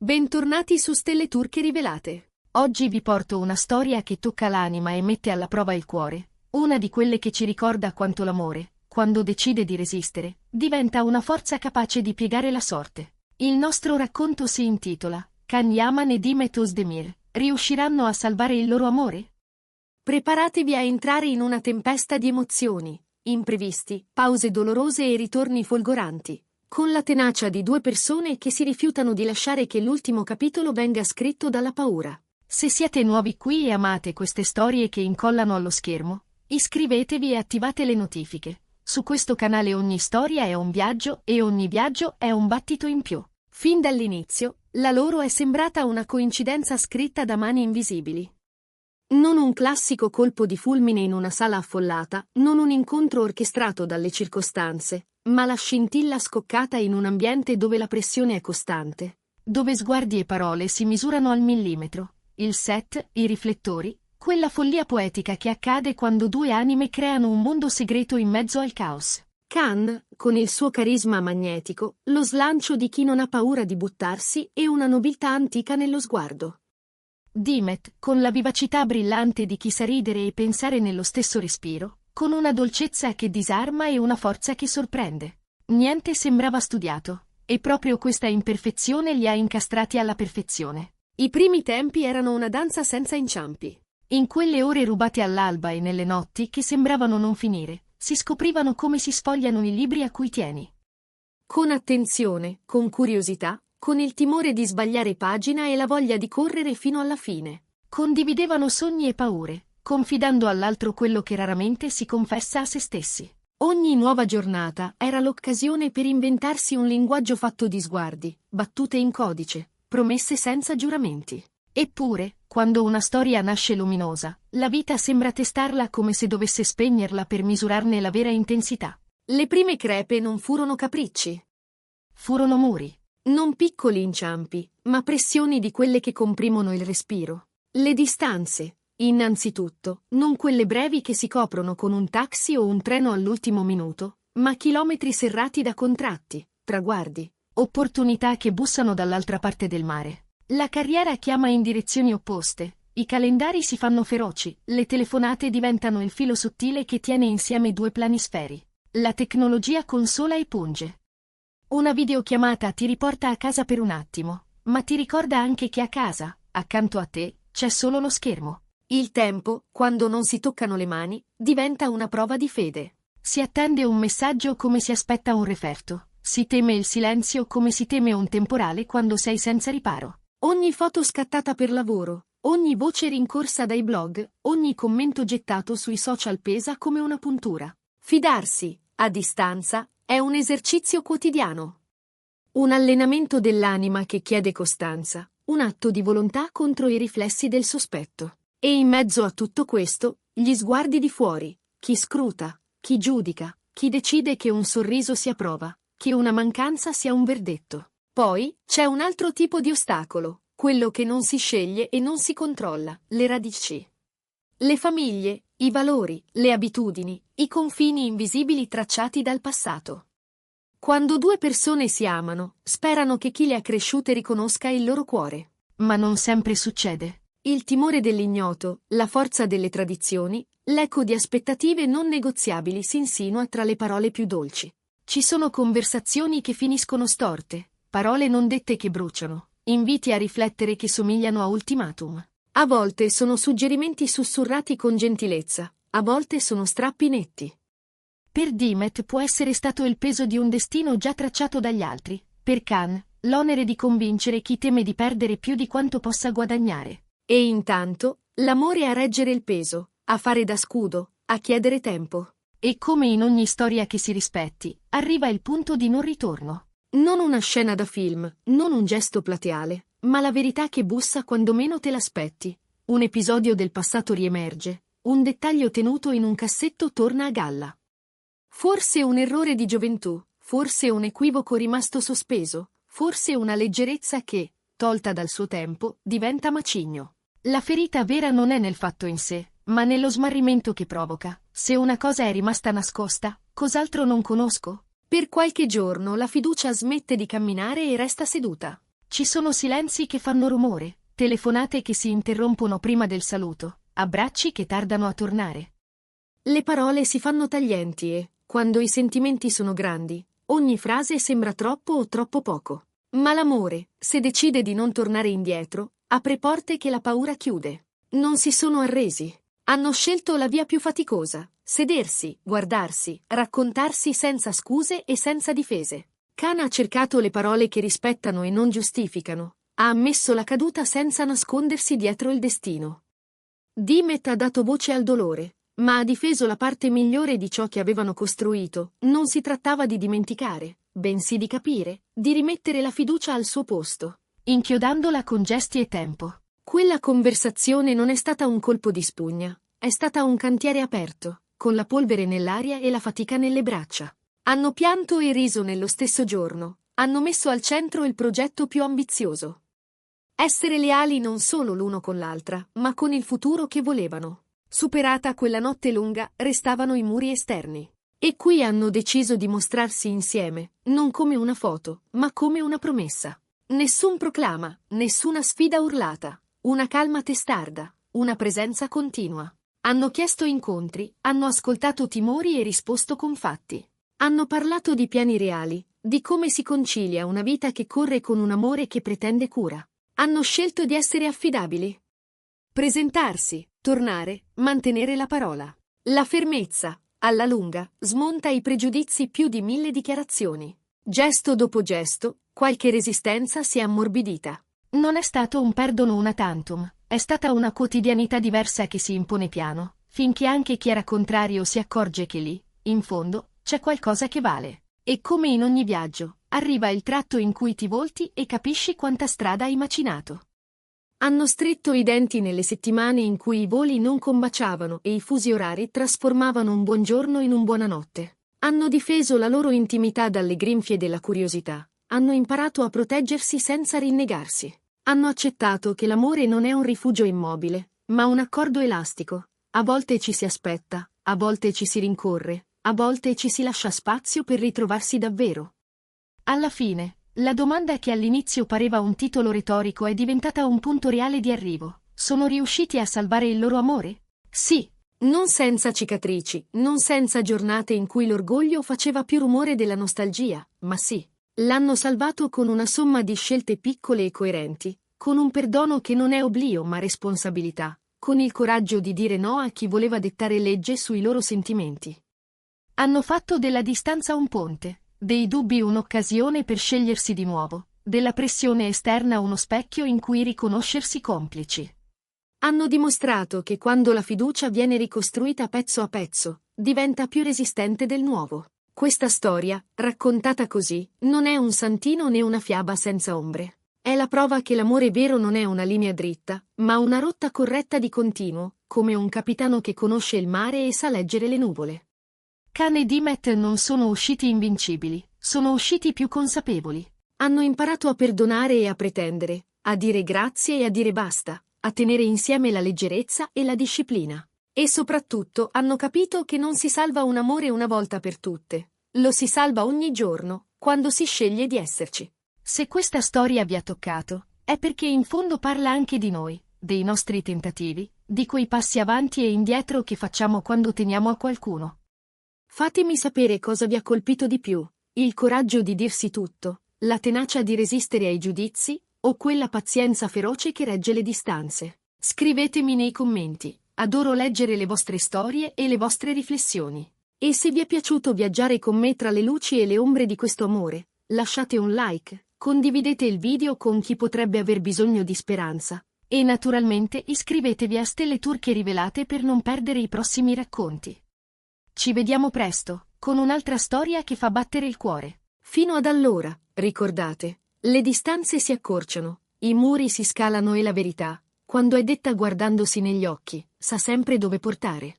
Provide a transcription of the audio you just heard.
Bentornati su Stelle Turche Rivelate. Oggi vi porto una storia che tocca l'anima e mette alla prova il cuore, una di quelle che ci ricorda quanto l'amore, quando decide di resistere, diventa una forza capace di piegare la sorte. Il nostro racconto si intitola Can Yaman e Dimet Özdemir, riusciranno a salvare il loro amore? Preparatevi a entrare in una tempesta di emozioni, imprevisti, pause dolorose e ritorni folgoranti, con la tenacia di due persone che si rifiutano di lasciare che l'ultimo capitolo venga scritto dalla paura. Se siete nuovi qui e amate queste storie che incollano allo schermo, iscrivetevi e attivate le notifiche. Su questo canale ogni storia è un viaggio e ogni viaggio è un battito in più. Fin dall'inizio, la loro è sembrata una coincidenza scritta da mani invisibili. Non un classico colpo di fulmine in una sala affollata, non un incontro orchestrato dalle circostanze, ma la scintilla scoccata in un ambiente dove la pressione è costante, dove sguardi e parole si misurano al millimetro, il set, i riflettori, quella follia poetica che accade quando due anime creano un mondo segreto in mezzo al caos. Can, con il suo carisma magnetico, lo slancio di chi non ha paura di buttarsi e una nobiltà antica nello sguardo. Dimet, con la vivacità brillante di chi sa ridere e pensare nello stesso respiro, con una dolcezza che disarma e una forza che sorprende. Niente sembrava studiato, e proprio questa imperfezione li ha incastrati alla perfezione. I primi tempi erano una danza senza inciampi. In quelle ore rubate all'alba e nelle notti che sembravano non finire, si scoprivano come si sfogliano i libri a cui tieni. Con attenzione, con curiosità, con il timore di sbagliare pagina e la voglia di correre fino alla fine. Condividevano sogni e paure, confidando all'altro quello che raramente si confessa a se stessi. Ogni nuova giornata era l'occasione per inventarsi un linguaggio fatto di sguardi, battute in codice, promesse senza giuramenti. Eppure, quando una storia nasce luminosa, la vita sembra testarla come se dovesse spegnerla per misurarne la vera intensità. Le prime crepe non furono capricci. Furono muri. Non piccoli inciampi, ma pressioni di quelle che comprimono il respiro. Le distanze, innanzitutto, non quelle brevi che si coprono con un taxi o un treno all'ultimo minuto, ma chilometri serrati da contratti, traguardi, opportunità che bussano dall'altra parte del mare. La carriera chiama in direzioni opposte, i calendari si fanno feroci, le telefonate diventano il filo sottile che tiene insieme due planisferi. La tecnologia consola e punge. Una videochiamata ti riporta a casa per un attimo, ma ti ricorda anche che a casa, accanto a te, c'è solo lo schermo. Il tempo, quando non si toccano le mani, diventa una prova di fede. Si attende un messaggio come si aspetta un referto. Si teme il silenzio come si teme un temporale quando sei senza riparo. Ogni foto scattata per lavoro, ogni voce rincorsa dai blog, ogni commento gettato sui social pesa come una puntura. Fidarsi, a distanza, è un esercizio quotidiano. Un allenamento dell'anima che chiede costanza, un atto di volontà contro i riflessi del sospetto. E in mezzo a tutto questo, gli sguardi di fuori, chi scruta, chi giudica, chi decide che un sorriso sia prova, che una mancanza sia un verdetto. Poi, c'è un altro tipo di ostacolo, quello che non si sceglie e non si controlla, le radici. Le famiglie, i valori, le abitudini, i confini invisibili tracciati dal passato. Quando due persone si amano, sperano che chi le ha cresciute riconosca il loro cuore. Ma non sempre succede. Il timore dell'ignoto, la forza delle tradizioni, l'eco di aspettative non negoziabili si insinua tra le parole più dolci. Ci sono conversazioni che finiscono storte, parole non dette che bruciano, inviti a riflettere che somigliano a ultimatum. A volte sono suggerimenti sussurrati con gentilezza, a volte sono strappi netti. Per Dimet può essere stato il peso di un destino già tracciato dagli altri, per Can, l'onere di convincere chi teme di perdere più di quanto possa guadagnare. E intanto, l'amore a reggere il peso, a fare da scudo, a chiedere tempo. E come in ogni storia che si rispetti, arriva il punto di non ritorno. Non una scena da film, non un gesto plateale, ma la verità che bussa quando meno te l'aspetti. Un episodio del passato riemerge, un dettaglio tenuto in un cassetto torna a galla. Forse un errore di gioventù, forse un equivoco rimasto sospeso, forse una leggerezza che, tolta dal suo tempo, diventa macigno. La ferita vera non è nel fatto in sé, ma nello smarrimento che provoca. Se una cosa è rimasta nascosta, cos'altro non conosco? Per qualche giorno la fiducia smette di camminare e resta seduta. Ci sono silenzi che fanno rumore, telefonate che si interrompono prima del saluto, abbracci che tardano a tornare. Le parole si fanno taglienti e, quando i sentimenti sono grandi, ogni frase sembra troppo o troppo poco. Ma l'amore, se decide di non tornare indietro, apre porte che la paura chiude. Non si sono arresi. Hanno scelto la via più faticosa: sedersi, guardarsi, raccontarsi senza scuse e senza difese. Khan ha cercato le parole che rispettano e non giustificano. Ha ammesso la caduta senza nascondersi dietro il destino. Dimet ha dato voce al dolore, ma ha difeso la parte migliore di ciò che avevano costruito. Non si trattava di dimenticare, bensì di capire, di rimettere la fiducia al suo posto, inchiodandola con gesti e tempo. Quella conversazione non è stata un colpo di spugna, è stata un cantiere aperto, con la polvere nell'aria e la fatica nelle braccia. Hanno pianto e riso nello stesso giorno, hanno messo al centro il progetto più ambizioso. Essere leali non solo l'uno con l'altra, ma con il futuro che volevano. Superata quella notte lunga, restavano i muri esterni. E qui hanno deciso di mostrarsi insieme, non come una foto, ma come una promessa. Nessun proclama, nessuna sfida urlata, una calma testarda, una presenza continua. Hanno chiesto incontri, hanno ascoltato timori e risposto con fatti. Hanno parlato di piani reali, di come si concilia una vita che corre con un amore che pretende cura. Hanno scelto di essere affidabili. Presentarsi, tornare, mantenere la parola. La fermezza, alla lunga, smonta i pregiudizi più di 1000 dichiarazioni. Gesto dopo gesto, qualche resistenza si è ammorbidita. Non è stato un perdono una tantum, è stata una quotidianità diversa che si impone piano, finché anche chi era contrario si accorge che lì, in fondo, c'è qualcosa che vale. E come in ogni viaggio, arriva il tratto in cui ti volti e capisci quanta strada hai macinato. Hanno stretto i denti nelle settimane in cui i voli non combaciavano e i fusi orari trasformavano un buongiorno in un buonanotte. Hanno difeso la loro intimità dalle grinfie della curiosità. Hanno imparato a proteggersi senza rinnegarsi. Hanno accettato che l'amore non è un rifugio immobile, ma un accordo elastico. A volte ci si aspetta, a volte ci si rincorre, a volte ci si lascia spazio per ritrovarsi davvero. Alla fine, la domanda che all'inizio pareva un titolo retorico è diventata un punto reale di arrivo. Sono riusciti a salvare il loro amore? Sì. Non senza cicatrici, non senza giornate in cui l'orgoglio faceva più rumore della nostalgia, ma sì. L'hanno salvato con una somma di scelte piccole e coerenti, con un perdono che non è oblio ma responsabilità, con il coraggio di dire no a chi voleva dettare legge sui loro sentimenti. Hanno fatto della distanza un ponte, dei dubbi un'occasione per scegliersi di nuovo, della pressione esterna uno specchio in cui riconoscersi complici. Hanno dimostrato che quando la fiducia viene ricostruita pezzo a pezzo, diventa più resistente del nuovo. Questa storia, raccontata così, non è un santino né una fiaba senza ombre. È la prova che l'amore vero non è una linea dritta, ma una rotta corretta di continuo, come un capitano che conosce il mare e sa leggere le nuvole. Khan e Dimet non sono usciti invincibili, sono usciti più consapevoli. Hanno imparato a perdonare e a pretendere, a dire grazie e a dire basta, a tenere insieme la leggerezza e la disciplina. E soprattutto hanno capito che non si salva un amore una volta per tutte. Lo si salva ogni giorno, quando si sceglie di esserci. Se questa storia vi ha toccato, è perché in fondo parla anche di noi, dei nostri tentativi, di quei passi avanti e indietro che facciamo quando teniamo a qualcuno. Fatemi sapere cosa vi ha colpito di più, il coraggio di dirsi tutto, la tenacia di resistere ai giudizi, o quella pazienza feroce che regge le distanze. Scrivetemi nei commenti. Adoro leggere le vostre storie e le vostre riflessioni. E se vi è piaciuto viaggiare con me tra le luci e le ombre di questo amore, lasciate un like, condividete il video con chi potrebbe aver bisogno di speranza. E naturalmente iscrivetevi a Stelle Turche Rivelate per non perdere i prossimi racconti. Ci vediamo presto, con un'altra storia che fa battere il cuore. Fino ad allora, ricordate, le distanze si accorciano, i muri si scalano e la verità, quando è detta guardandosi negli occhi, sa sempre dove portare.